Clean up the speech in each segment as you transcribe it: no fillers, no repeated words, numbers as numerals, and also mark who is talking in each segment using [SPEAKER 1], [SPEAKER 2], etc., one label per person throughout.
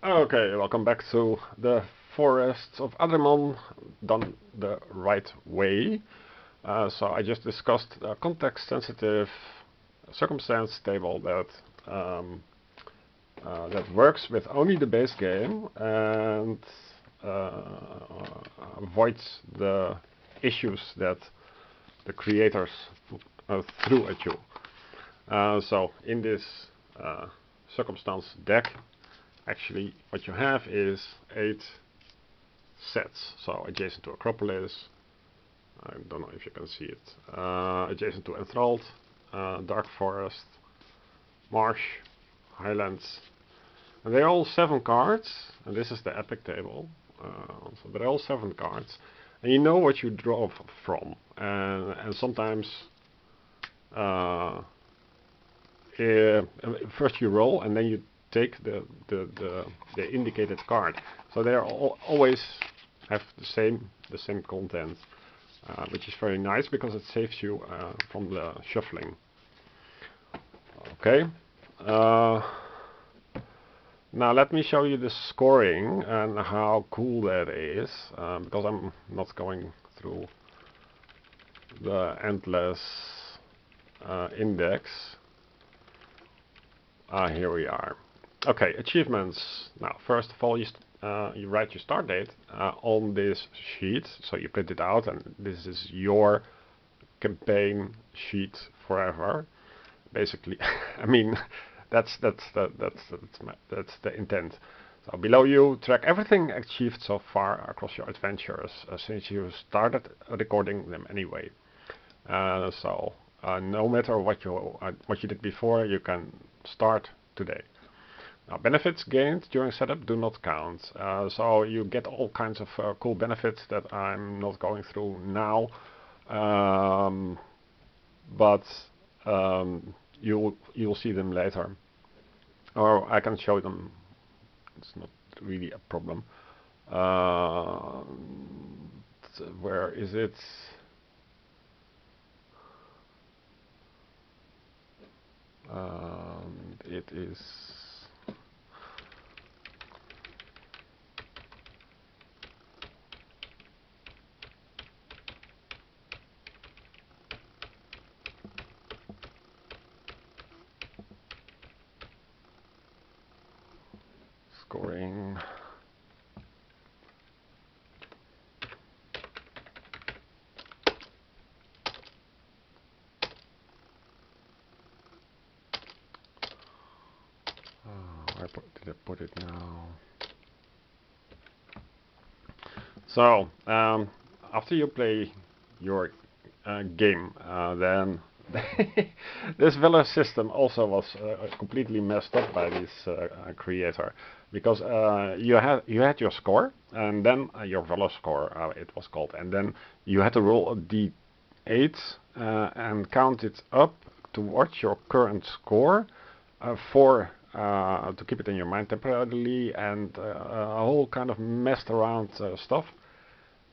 [SPEAKER 1] Okay, welcome back to the Forests of Adrimon, done the right way. So I just discussed a context-sensitive circumstance table that works with only the base game and avoids the issues that the creators threw at you. So in this circumstance deck, actually what you have is 8 sets. So adjacent to Acropolis, I don't know if you can see it, adjacent to Enthralled, Dark Forest, Marsh, Highlands, and they're all 7 cards, and this is the epic table. So they're all 7 cards, and you know what you draw from, and sometimes first you roll and then you take the indicated card. So they always have the same content, which is very nice because it saves you from the shuffling. Okay. Now let me show you the scoring and how cool that is, because I'm not going through the endless index. Here we are. Okay, achievements. Now, first of all, you write your start date on this sheet, so you print it out, and this is your campaign sheet forever. Basically, I mean, that's the intent. So below you track everything achieved so far across your adventures since you started recording them anyway. No matter what you did before, you can start today. Now, benefits gained during setup do not count. So you get all kinds of cool benefits that I'm not going through now, but you'll see them later, or I can show them. It's not really a problem. Where is it? It is scoring. Where did I put it now? So after you play your game, then this valor system also was completely messed up by this creator, because you had your score, and then your valor score it was called, and then you had to roll a d8 and count it up towards your current score to keep it in your mind temporarily, and a whole kind of messed around stuff.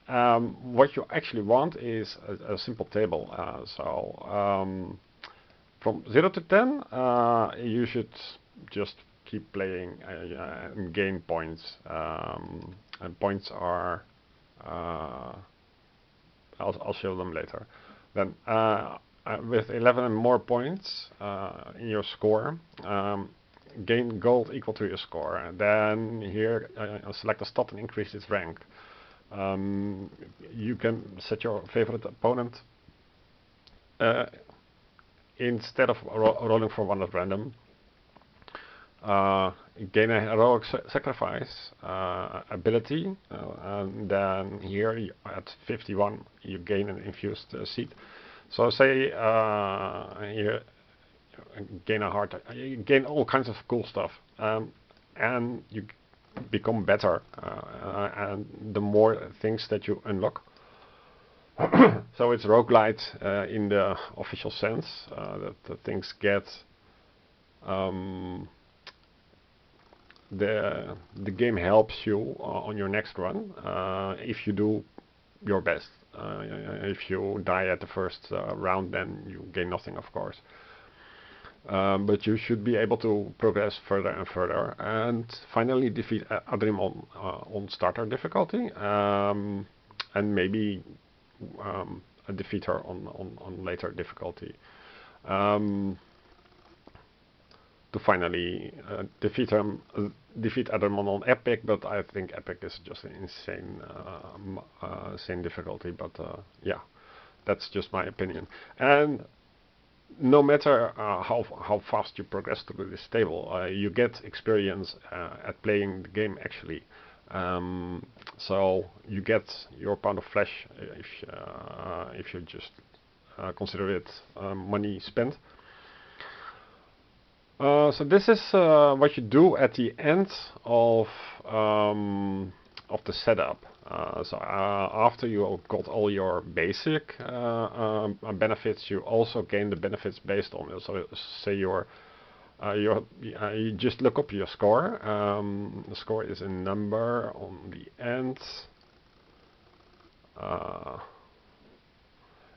[SPEAKER 1] What you actually want is a simple table. From 0 to 10, you should just keep playing and gain points. And points are, I'll show them later. Then with 11 and more points in your score, gain gold equal to your score. And then here select a stat and increase its rank. You can set your favorite opponent instead of rolling for one at random. Gain a heroic sacrifice ability, and then here at 51 you gain an infused seed. So say here gain a heart, you gain all kinds of cool stuff, and you become better, and the more things that you unlock. So it's roguelite in the official sense, that the things get the game helps you on your next run if you do your best. If you die at the first round, then you gain nothing, of course. But you should be able to progress further and further, and finally defeat Adrimon on starter difficulty, and maybe defeat her on later difficulty. To finally defeat Adrimon on epic, but I think epic is just an insane difficulty. But yeah, that's just my opinion. And no matter how fast you progress through this table, you get experience at playing the game actually. So you get your pound of flesh if you just consider it money spent. So this is what you do at the end of the setup. So after you got all your basic benefits, you also gain the benefits based on it. So say you just look up your score. The score is a number on the end,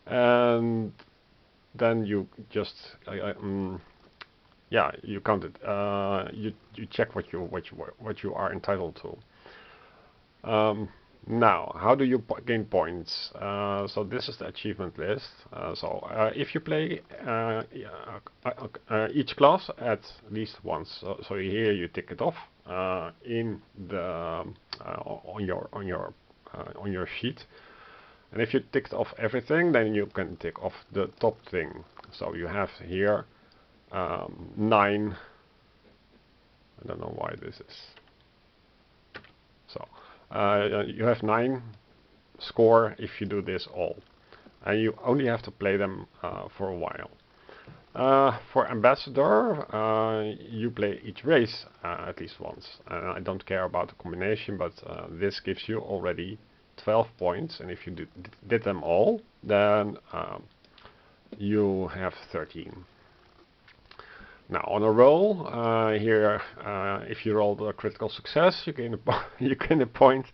[SPEAKER 1] and then you just yeah, you count it. You check what you are entitled to. Now, how do you gain points? So this is the achievement list. So if you play each class at least once, so here you tick it off in the on your sheet. And if you ticked off everything, then you can tick off the top thing. So you have here 9. I don't know why this is. So you have 9 score if you do this all, and you only have to play them for a while. For ambassador, you play each race at least once. I don't care about the combination, but this gives you already 12 points, and if you did them all, then you have 13. Now on a roll, here if you roll the critical success, you gain a point.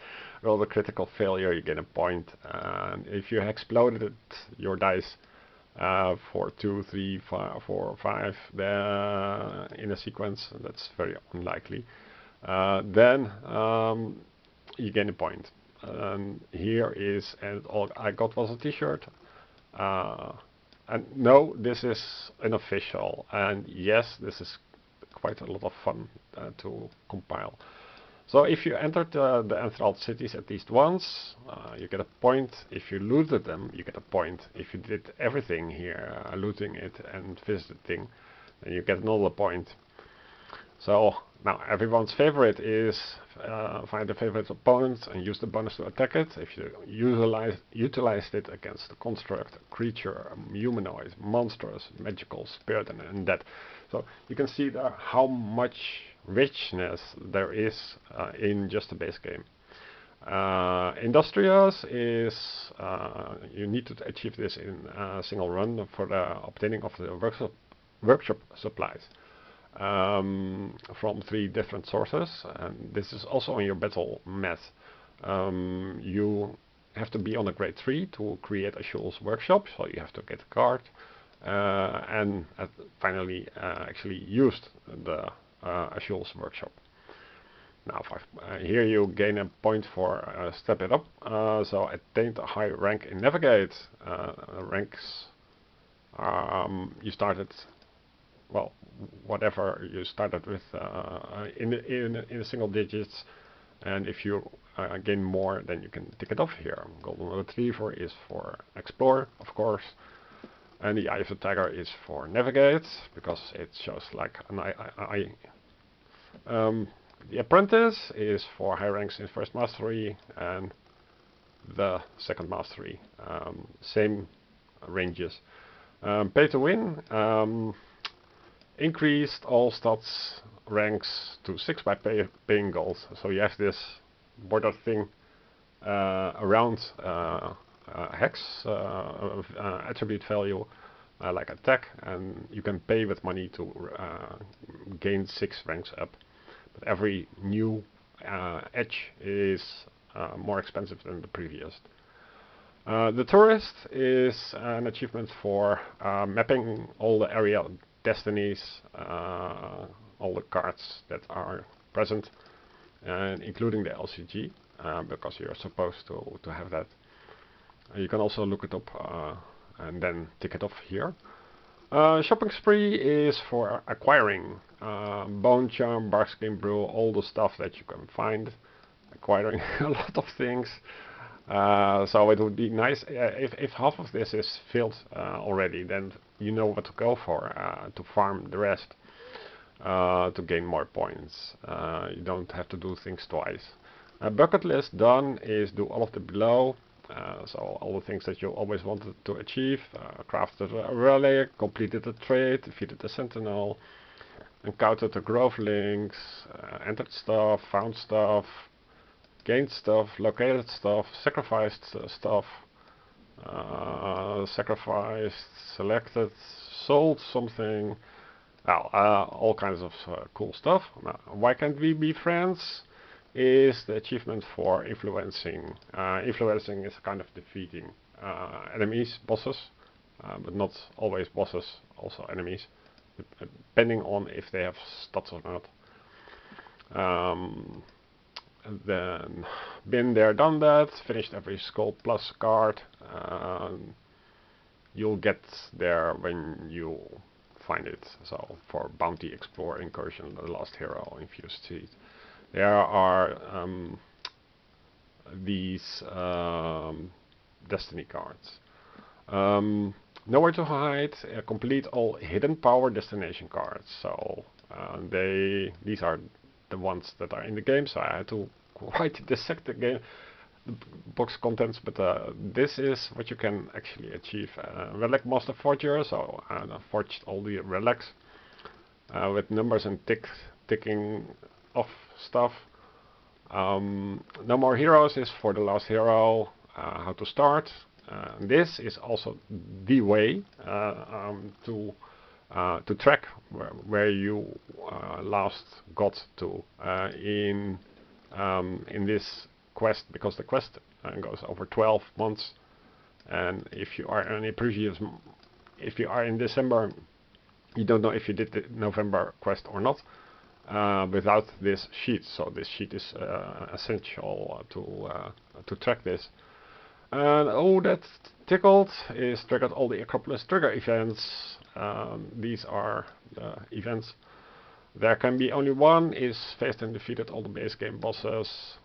[SPEAKER 1] Roll the critical failure, you gain a point. And if you exploded your dice for 2, 3, 4, 5 in a sequence, that's very unlikely, then you gain a point. Here is, and all I got was a t-shirt. And no, this is unofficial, and yes, this is quite a lot of fun to compile. So if you entered the enthralled cities at least once, you get a point. If you looted them, you get a point. If you did everything here, looting it and visiting, then you get another point. So now everyone's favorite is find the favorite opponent and use the bonus to attack it. If you utilized it against a construct, a creature, a humanoid, monstrous, magical, spirit, and undead. So you can see there how much richness there is in just the base game. Industrious is you need to achieve this in a single run for the obtaining of the workshop supplies. From 3 different sources, and this is also on your battle mat. You have to be on a grade 3 to create a Shul's workshop, so you have to get a card and finally actually used the Shul's workshop. Now here you gain a point for step it up, so attained a high rank in Navigate. Ranks you started, well, whatever you started with in the single digits, and if you gain more, then you can tick it off here. Golden Retriever is for Explore, of course, and the Eye of the Tiger is for Navigate, because it shows like an eye. The Apprentice is for high ranks in first mastery, and the second mastery, same ranges. Pay to win. Increased all stats ranks to 6 by paying gold. So you have this border thing around hex attribute value like attack, and you can pay with money to gain 6 ranks up. But every new edge is more expensive than the previous. The Tourist is an achievement for mapping all the area destinies, all the cards that are present, and including the LCG, because you're supposed to have that. You can also look it up and then tick it off here. Shopping spree is for acquiring Bone Charm, Barkskin Brew, all the stuff that you can find. Acquiring a lot of things. So it would be nice if half of this is filled already, then you know what to go for to farm the rest, to gain more points. You don't have to do things twice. Bucket list done is do all of the below. So all the things that you always wanted to achieve: crafted a relic, completed a trade, defeated a sentinel, encountered the grove links, entered stuff, found stuff, gained stuff, located stuff, sacrificed stuff, sacrificed, selected, sold something. Well, all kinds of cool stuff. Now, why can't we be friends? Is the achievement for influencing. Influencing is kind of defeating enemies, bosses, but not always bosses, also enemies, depending on if they have stats or not. Then been there, done that, finished every Skull Plus card. You'll get there when you find it. So for Bounty, Explore, Incursion, The Last Hero, Infused Seed, there are these destiny cards. Nowhere to hide, complete all hidden power destination cards. So these are the ones that are in the game, so I had to quite dissect the box contents, but this is what you can actually achieve. Relic Master Forger, so I forged all the relics with numbers and ticking off stuff. No More Heroes is for The Last Hero, how to start. This is also the way to track where you last got to in this quest, because the quest goes over 12 months, and if you are if you are in December, you don't know if you did the November quest or not without this sheet. So this sheet is essential to track this. And oh, that tickled is triggered all the Acropolis trigger events. These are the events. There can be only one: is faced and defeated all the base game bosses.